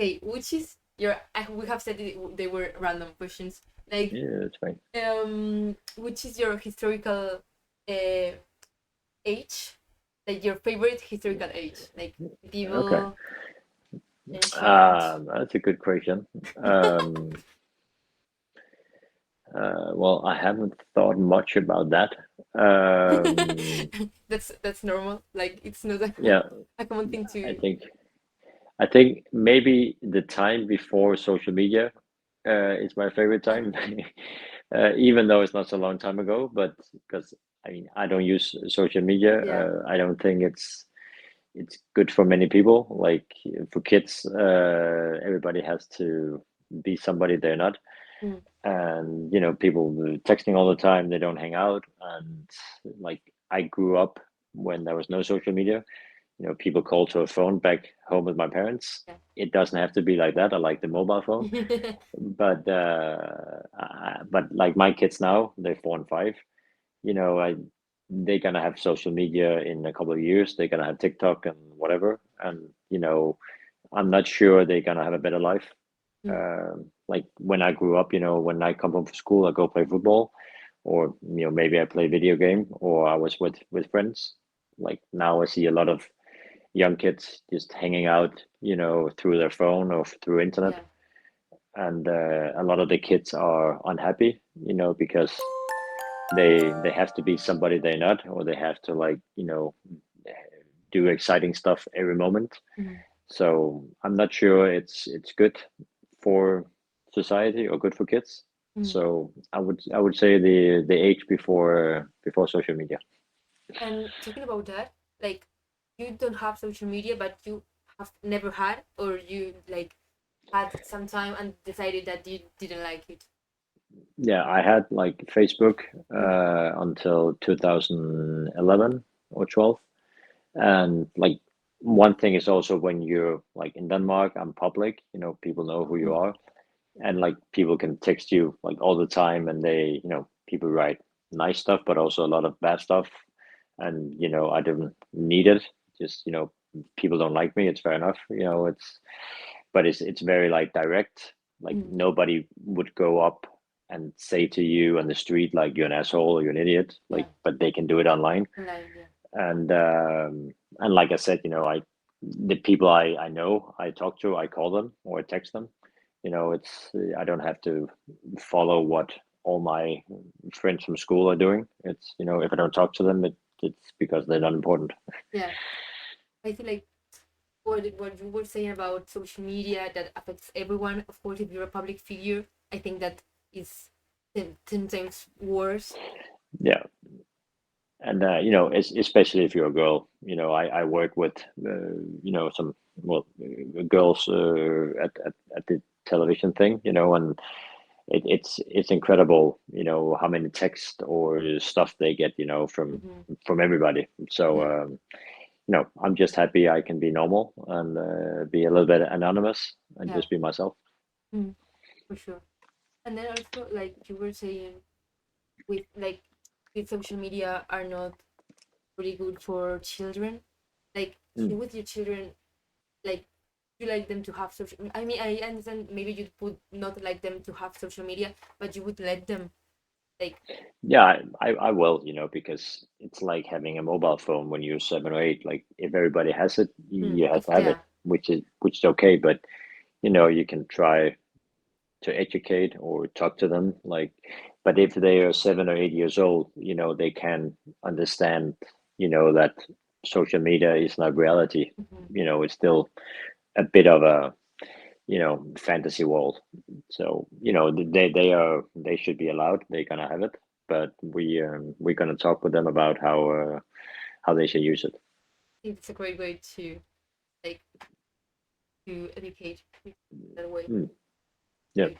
Okay, which is your? We have said they were random questions. Like, Yeah, that's fine. which is your historical uh, age? Like your favorite historical age? Like Okay. medieval, ancient. That's a good question. Um, well, I haven't thought much about that. Um, That's normal. Like it's not yeah, a common thing I to. think I think maybe the time before social media is my favorite Ah, time, even though it's not so long time ago. But because I mean, I don't use social media. yeah. I don't think it's good for many people. Like for kids, everybody has to be somebody they're not, Mm, and people texting all the time. They don't hang out, and like I grew up when there was no social media. People call to a phone back home with my parents. It doesn't have to be like that. I like the mobile phone, yeah. but like my kids now, they're 4 and 5. I they're gonna have social media in a couple of years. They're gonna have TikTok and whatever, and I'm not sure they're gonna have a better life. Mm, Like when I grew up, when I come home from school, I go play football, or maybe I play video game, or I was with friends. Like now, I see a lot of young kids just hanging out, through their phone or through internet, yeah. and a lot of the kids are unhappy, because they have to be somebody they're not, or they have to like do exciting stuff every moment. Mm, So I'm not sure it's good for society or good for kids. mm. So I would say the age before social media. And talking about that, like you don't have social media, but you have never had, or you like had some time and decided that you didn't like it. Yeah, I had like Facebook Mm, until 2011 or 12. And like one thing is also when you're like in Denmark, I'm public, people know who you mm, are. And like people can text you like all the time, and people write nice stuff, but also a lot of bad stuff. And I didn't need it. Just people don't like me. It's fair enough. But it's very like direct. Like mm. nobody would go up and say to you on the street like you're an asshole or you're an idiot. Yeah, Like, but they can do it online. online. Yeah. And like I said, the people I know, I talk to, I call them or I text them. It's I don't have to follow what all my friends from school are doing. It's if I don't talk to them, it's because they're not important. Yeah. I feel like what you were saying about social media that affects everyone. Of course, if you're a public figure, I think that is 10 times worse. Yeah, and especially if you're a girl. I work with some well girls at the television thing. And it's incredible, how many text or stuff they get, Hmm. from everybody. So Yeah. I'm just happy I can be normal and be a little bit anonymous and Yeah. just be myself. Mm, for sure. And then also, like you were saying, with like with social media are not really good for children. Like Mm. with your children, like you like them to have social. I mean, I understand maybe you would not like them to have social media, but you would let them. Like, Yeah, I will, because it's like having a mobile phone when you're 7 or 8. Like if everybody has it, you have if to have it, yeah, which is okay. But you can try to educate or talk to them. Like, but if they are 7 or 8 years old, they can understand, that social media is not reality. hmm, It's still a bit of a fantasy world. So they should be allowed. They're gonna have it, but we're gonna talk with them about how they should use it. it's a great way to like to educate that way. Mm, yeah. Great.